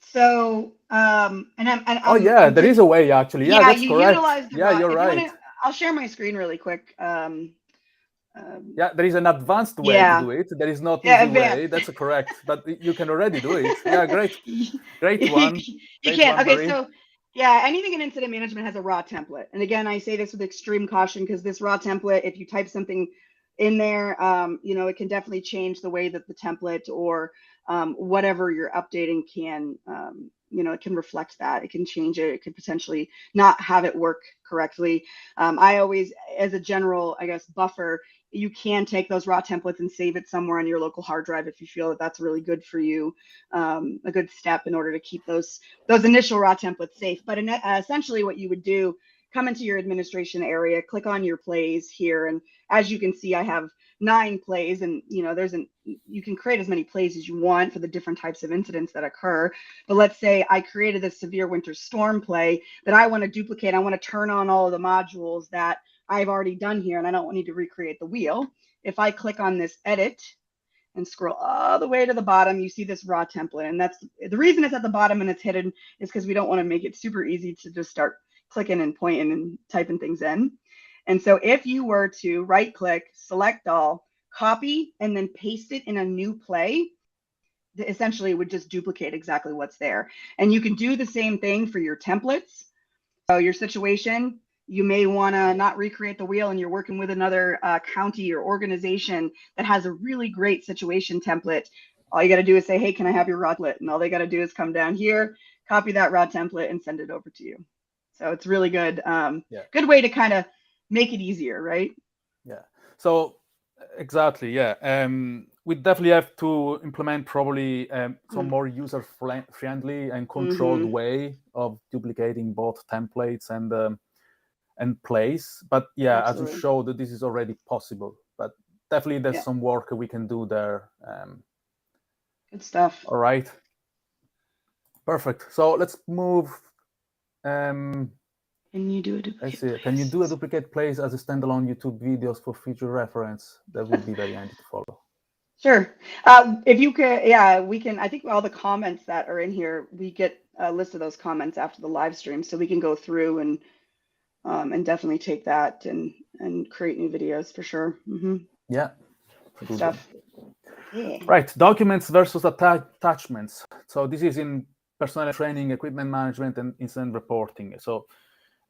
So, there is a way actually. Yeah, that's correct. Utilize the you're right. I'll share my screen really quick. Yeah, there is an advanced way to do it. There is not easy way. That's correct. But you can already do it. Yeah, great one. You can. Okay, so yeah, anything in incident management has a raw template. And again, I say this with extreme caution because this raw template, if you type something in there, it can definitely change the way that the template or whatever you're updating can, it can reflect that. It can change it. It could potentially not have it work correctly. I always, as a general, I guess, buffer, you can take those raw templates and save it somewhere on your local hard drive if you feel that that's really good for you, a good step in order to keep those initial raw templates safe. But essentially what you would do, come into your administration area, click on your plays here. And as you can see, I have 9 plays, and you can create as many plays as you want for the different types of incidents that occur. But let's say I created a severe winter storm play that I want to duplicate. I want to turn on all of the modules that I've already done here, and I don't need to recreate the wheel. If I click on this edit and scroll all the way to the bottom, you see this raw template. And that's the reason it's at the bottom and it's hidden, is because we don't want to make it super easy to just start clicking and pointing and typing things in. And so if you were to right click, select all, copy, and then paste it in a new play, essentially it would just duplicate exactly what's there. And you can do the same thing for your templates. So your situation, you may want to not recreate the wheel and you're working with another county or organization that has a really great situation template. All you got to do is say, hey, can I have your raw template? And all they got to do is come down here, copy that raw template, and send it over to you. So it's really good. Good way to kind of make it easier, right? Yeah. So exactly. Yeah. We definitely have to implement probably some more user-friendly and controlled way of duplicating both templates and plays. But yeah, Absolutely. as you showed, this is already possible. But definitely there's some work we can do there. Good stuff. All right. Perfect. So let's move. Can you do a duplicate? Can you do a duplicate plays as a standalone YouTube videos for future reference? That would be very handy to follow. Sure. If you could, yeah, we can. I think all the comments that are in here, we get a list of those comments after the live stream, so we can go through and definitely take that and create new videos for sure. Yeah. Good stuff. Yeah. Right. Documents versus attachments. So this is in personnel training, equipment management, and incident reporting. So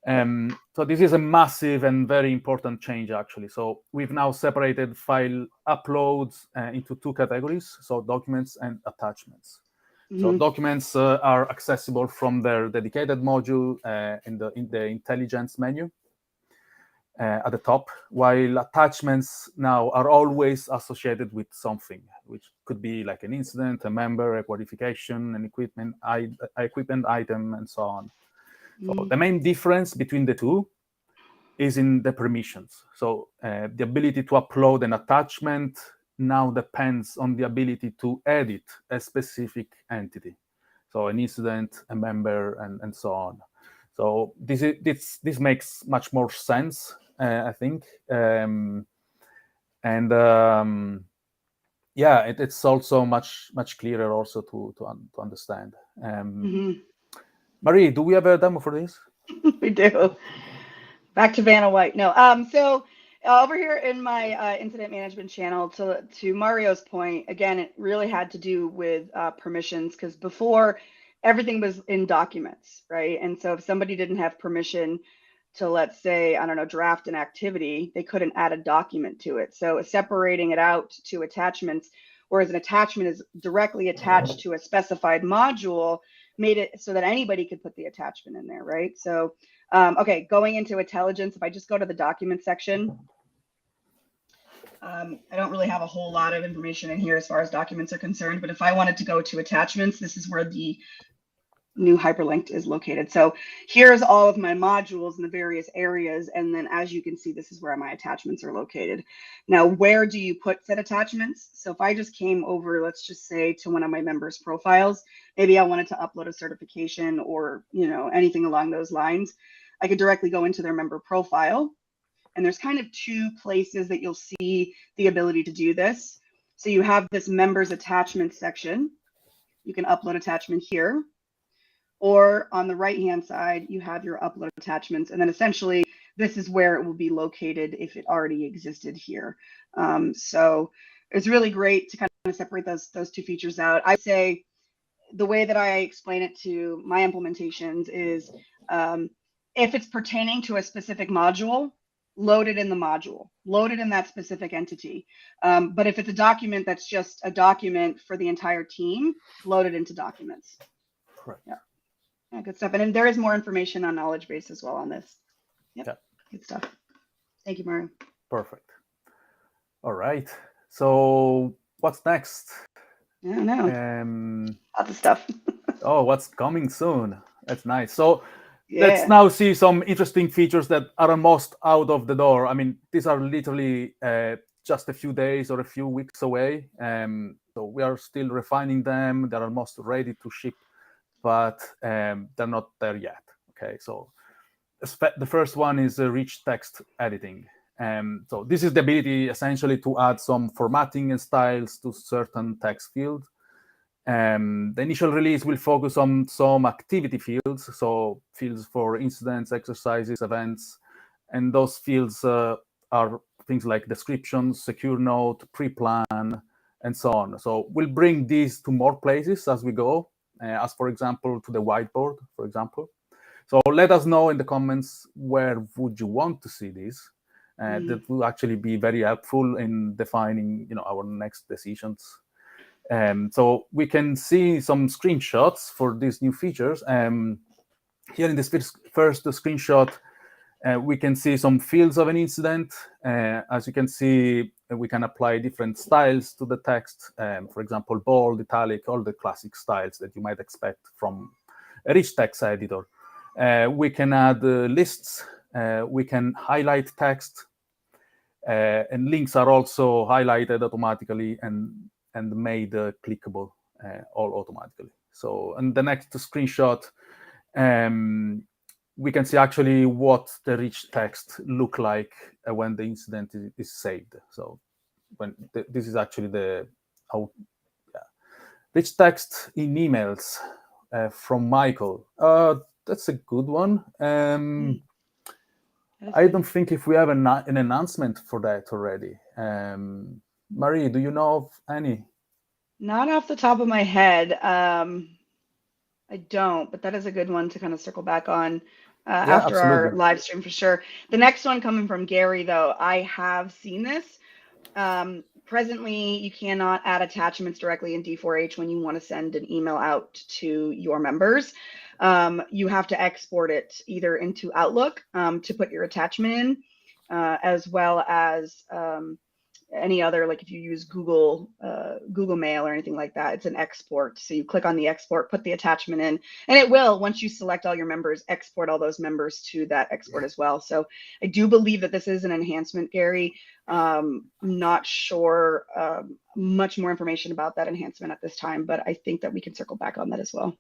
this is a massive and very important change, actually. So we've now separated file uploads into two categories, so documents and attachments. So documents are accessible from their dedicated module in the intelligence menu at the top, while attachments now are always associated with something, which could be like an incident, a member, a qualification, an equipment item, and so on. So the main difference between the two is in the permissions. So the ability to upload an attachment now depends on the ability to edit a specific entity. So an incident, a member, and so on. So this makes much more sense, I think. Yeah, it's also much clearer also to understand. Marie, do we have a demo for this? We do. Back to Vanna White. No. So over here in my incident management channel, to Mario's point, again, it really had to do with permissions, because before everything was in documents, right? And so if somebody didn't have permission to, let's say, I don't know, draft an activity, they couldn't add a document to it. So separating it out to attachments, whereas an attachment is directly attached to a specified module, made it so that anybody could put the attachment in there, right? So okay, going into intelligence, if I just go to the document section, I don't really have a whole lot of information in here as far as documents are concerned, but if I wanted to go to attachments, this is where the new hyperlinked is located. So here's all of my modules in the various areas. And then as you can see, this is where my attachments are located. Now, where do you put said attachments? So if I just came over, let's just say to one of my members' profiles, maybe I wanted to upload a certification or, you know, anything along those lines, I could directly go into their member profile. And there's kind of two places that you'll see the ability to do this. So you have this members attachment section. You can upload attachment here. Or on the right-hand side, you have your upload attachments. And then essentially, this is where it will be located if it already existed here. So it's really great to kind of separate those two features out. I say the way that I explain it to my implementations is if it's pertaining to a specific module, load it in the module, load it in that specific entity. But if it's a document that's just a document for the entire team, load it into documents. Correct. Yeah. Yeah, good stuff. And there is more information on knowledge base as well on this. Yep. Yeah. Good stuff. Thank you, Mario. Perfect. All right. So what's next? I don't know. Lots of stuff. Oh, what's coming soon? That's nice. So let's now see some interesting features that are almost out of the door. I mean, these are literally just a few days or a few weeks away. So we are still refining them. They're almost ready to ship, but they're not there yet. Okay, so the first one is rich text editing. So this is the ability essentially to add some formatting and styles to certain text fields. The initial release will focus on some activity fields, so fields for incidents, exercises, events, and those fields are things like descriptions, secure note, pre-plan, and so on. So we'll bring these to more places as we go, as for example, to the whiteboard, for example. So let us know in the comments where would you want to see this. That will actually be very helpful in defining, our next decisions. So we can see some screenshots for these new features. Here in this first screenshot, we can see some fields of an incident. As you can see, we can apply different styles to the text. For example, bold, italic, all the classic styles that you might expect from a rich text editor. We can add lists. We can highlight text. And links are also highlighted automatically and made clickable all automatically. So in the next screenshot, we can see actually what the rich text look like when the incident is saved. So this is actually the how. Yeah. Rich text in emails from Michael. That's a good one. I don't think if we have an announcement for that already. Marie, do you know of any? Not off the top of my head. I don't, but that is a good one to kind of circle back on Yeah, after our absolutely. live stream for sure. The next one coming from Gary, though, I have seen this. Presently, you cannot add attachments directly in D4H when you want to send an email out to your members. You have to export it either into Outlook to put your attachment in, as well as any other, like if you use Google Mail or anything like that, it's an export. So you click on the export, put the attachment in, and it will, once you select all your members, export all those members to that export as well. So I do believe that this is an enhancement, Gary. Not sure much more information about that enhancement at this time, but I think that we can circle back on that as well.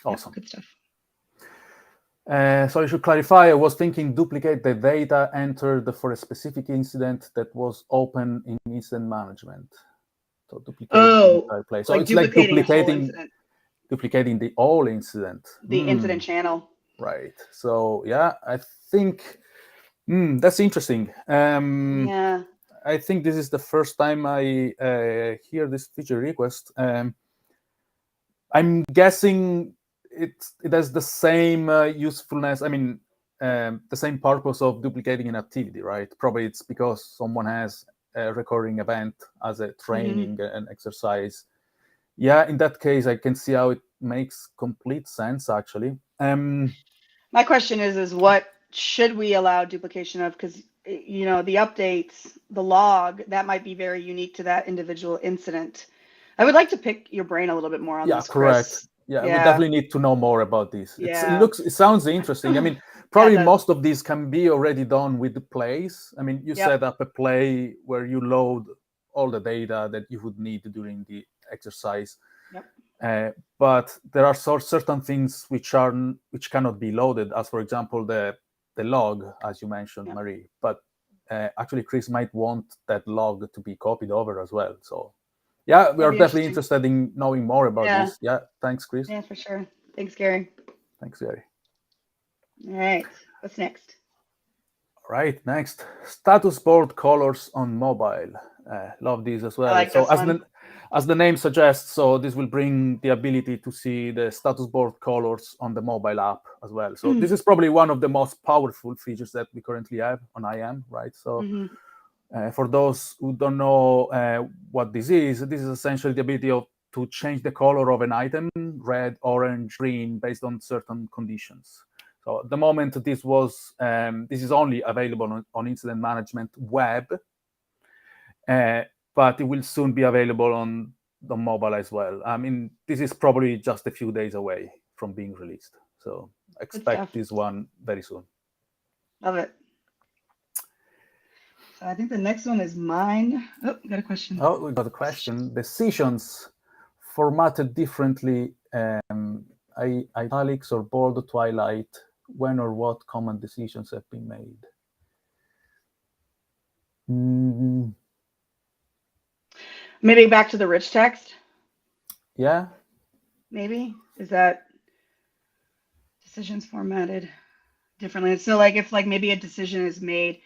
Awesome. Yeah, good stuff. So I should clarify, I was thinking duplicate the data entered for a specific incident that was open in incident management. So duplicate the entire place. So like it's like duplicating the whole incident. The incident channel. Right. So yeah, I think that's interesting. Yeah. I think this is the first time I hear this feature request. I'm guessing it has the same usefulness. I mean, the same purpose of duplicating an activity, right? Probably it's because someone has a recurring event as a training and exercise. Yeah, in that case, I can see how it makes complete sense, actually. My question is what should we allow duplication of? Because, you know, the updates, the log, that might be very unique to that individual incident. I would like to pick your brain a little bit more on this, correct. Chris. Yeah, we definitely need to know more about this. Yeah. It sounds interesting. I mean, probably most of these can be already done with the plays. I mean, you set up a play where you load all the data that you would need during the exercise. But there are certain things which cannot be loaded, as for example the log, as you mentioned, Marie. But actually, Chris might want that log to be copied over as well. So. Yeah, we are definitely interested in knowing more about this. Yeah, thanks, Chris. Yeah, for sure. Thanks, Gary. Thanks, Gary. All right, what's next? All right, next. Status board colors on mobile. Love these as well. I like so this one. as the name suggests, so this will bring the ability to see the status board colors on the mobile app as well. So this is probably one of the most powerful features that we currently have on IAM, right? So for those who don't know what this is essentially the ability to change the color of an item, red, orange, green, based on certain conditions. So at the moment, this is only available on Incident Management Web, but it will soon be available on the mobile as well. I mean, this is probably just a few days away from being released. So expect this one very soon. Love it. I think the next one is mine. Oh, we got a question. Oh, we got a question. Decisions formatted differently, italics or bold to highlight, when or what common decisions have been made. Maybe back to the rich text? Yeah. Maybe? Is that decisions formatted differently? So like if like maybe a decision is made,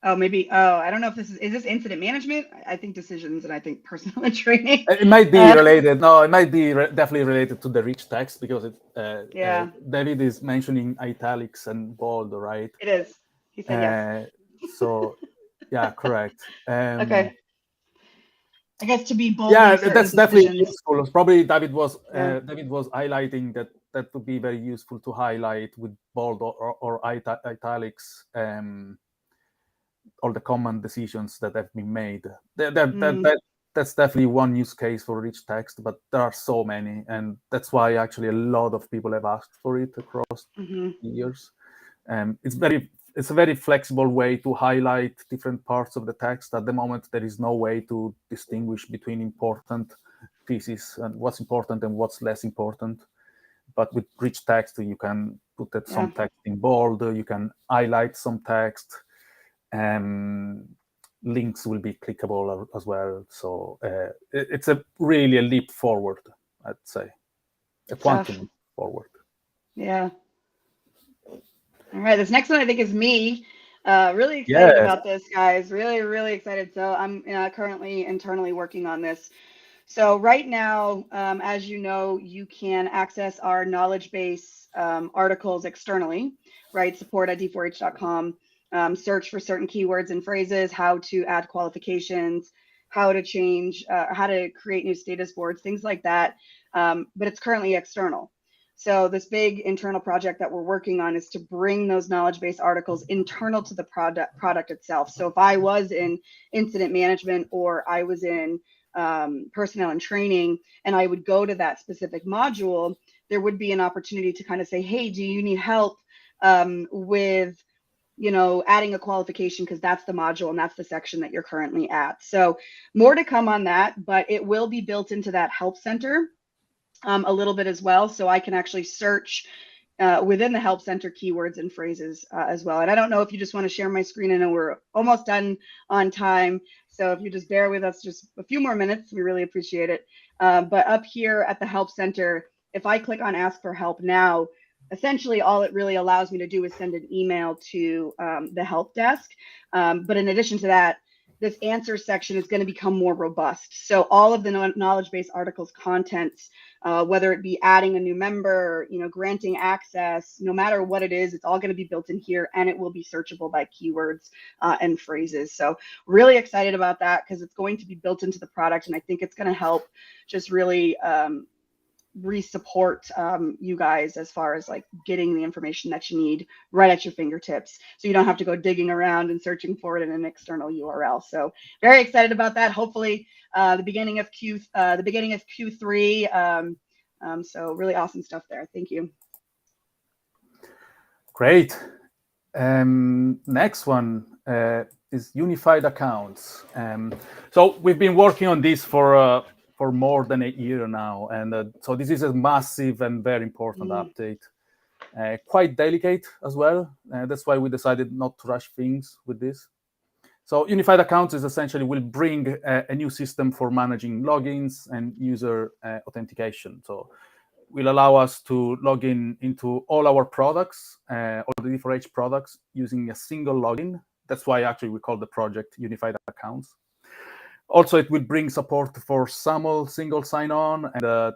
I don't know if is this incident management? I think decisions and I think personal training. It might be related. No, it might be definitely related to the rich text because David is mentioning italics and bold, right? It is. He said yes. So, yeah, correct. Okay. I guess to be bold. Yeah, that's definitely useful. Probably David was highlighting that would be very useful to highlight with bold or italics all the common decisions that have been made. That's definitely one use case for rich text, but there are so many, and that's why actually a lot of people have asked for it across the years. It's a very flexible way to highlight different parts of the text. At the moment, there is no way to distinguish between important pieces and what's important and what's less important. But with rich text, you can put some text in bold, you can highlight some text. links will be clickable as well. So it's really a leap forward, I'd say, a quantum leap forward. Yeah. All right, this next one I think is me. Really excited about this, guys. Really, really excited. So I'm currently internally working on this. So right now, as you know, you can access our knowledge base articles externally, right? Support at d4h.com. Search for certain keywords and phrases, how to add qualifications, how to change, how to create new status boards, things like that. But it's currently external. So this big internal project that we're working on is to bring those knowledge base articles internal to the product itself. So if I was in incident management or I was in personnel and training, and I would go to that specific module, there would be an opportunity to kind of say, hey, do you need help with, you know, adding a qualification, because that's the module and that's the section that you're currently at. So more to come on that, but it will be built into that help center a little bit as well. So I can actually search within the help center keywords and phrases as well. And I don't know if you just want to share my screen. I know we're almost done on time. So if you just bear with us just a few more minutes, we really appreciate it. But up here at the help center, if I click on ask for help now, essentially all it really allows me to do is send an email to the help desk. But in addition to that, this answer section is going to become more robust. So all of the knowledge base articles contents, whether it be adding a new member, you know, granting access, no matter what it is, it's all going to be built in here, and it will be searchable by keywords and phrases. So really excited about that, because it's going to be built into the product, and I think it's going to help just really re-support you guys as far as like getting the information that you need right at your fingertips, so you don't have to go digging around and searching for it in an external URL. So very excited about that. Hopefully the beginning of Q3. So really awesome stuff there. Thank you. Great. Next one is unified accounts. So we've been working on this for more than a year now, and so this is a massive and very important update. Quite delicate as well. That's why we decided not to rush things with this. So unified accounts is essentially will bring a new system for managing logins and user authentication. So will allow us to log into all our products, all the D4H products, using a single login. That's why actually we call the project Unified Accounts. Also, it will bring support for SAML single sign-on and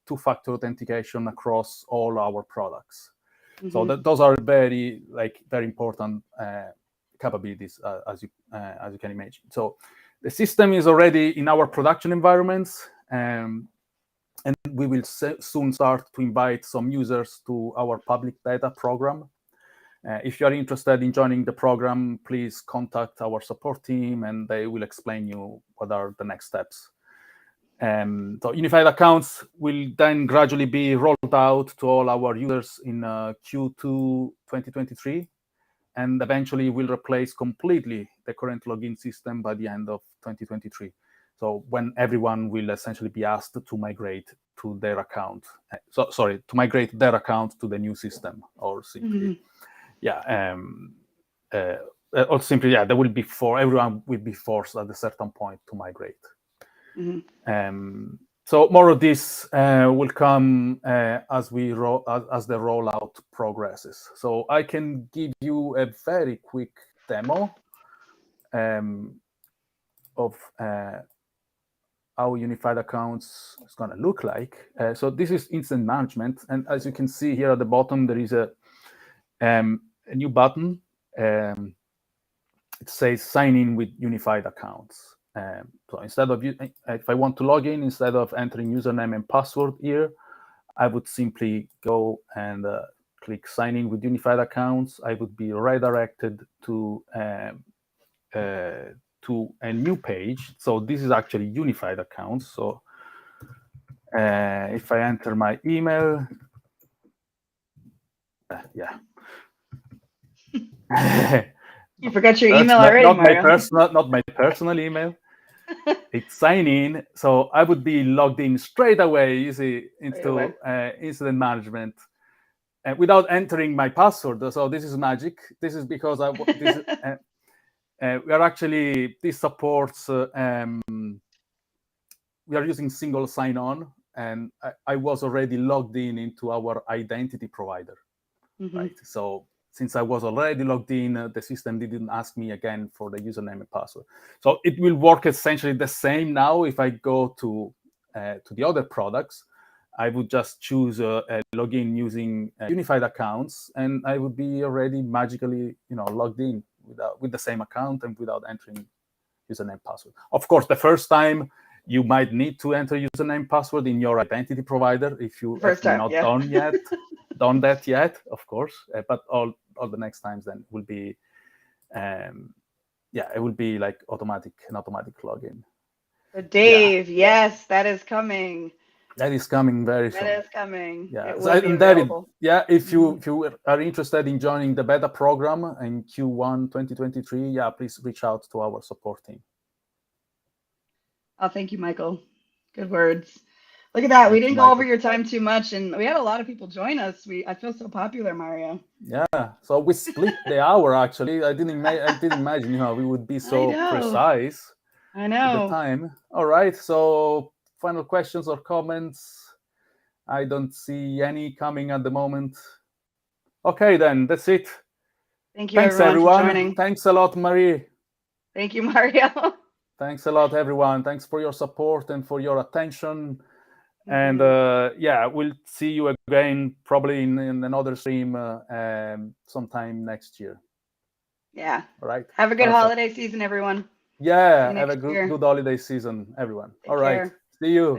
two-factor authentication across all our products. So those are very important capabilities, as you can imagine. So the system is already in our production environments, and we will soon start to invite some users to our public beta program. If you are interested in joining the program, please contact our support team, and they will explain you what are the next steps. So unified accounts will then gradually be rolled out to all our users in Q2 2023, and eventually will replace completely the current login system by the end of 2023. So when everyone will essentially be asked to migrate to their account, to migrate their account to the new system, or simply, or simply, there will be everyone will be forced at a certain point to migrate. So more of this will come as the rollout progresses. So I can give you a very quick demo of how unified accounts is going to look like. So this is incident management, and as you can see here at the bottom, there is a new button. It says sign in with unified accounts. So instead of, if I want to log in, instead of entering username and password here, I would simply go and click sign in with unified accounts. I would be redirected to a new page. So this is actually unified accounts. So if I enter my email, You forgot your email already, Mario. Not my personal email. It's sign in. So I would be logged in straight away, into incident management, without entering my password. So this is magic. This is because we are actually, this supports, we are using single sign-on, and I was already logged in into our identity provider, right? So since I was already logged in, the system didn't ask me again for the username and password. So it will work essentially the same now. If I go to the other products, I would just choose a login using unified accounts, and I would be already magically, logged in with the same account and without entering username password. Of course, the first time you might need to enter username password in your identity provider if you have not done that yet, of course. But all the next times then will be, it will be like an automatic login. So Dave, yes, that is coming. That is coming very soon. That is coming. Yeah. It will be available. David, if you are interested in joining the beta program in Q1 2023, please reach out to our support team. Oh, thank you, Michael. Good words. Look at that. We didn't go over your time too much, and we had a lot of people join us. I feel so popular, Mario. Yeah. So we split the hour, actually. I didn't imagine, we would be so precise. I know. With the time. All right. So final questions or comments? I don't see any coming at the moment. Okay, then that's it. Thank you, Thanks, everyone, for joining. Thanks a lot, Marie. Thank you, Mario. Thanks a lot, everyone. Thanks for your support and for your attention. And we'll see you again probably in another stream sometime next year. Yeah. All right. Have a good holiday season, everyone. Yeah. Have a good holiday season, everyone. Take All right. care. See you.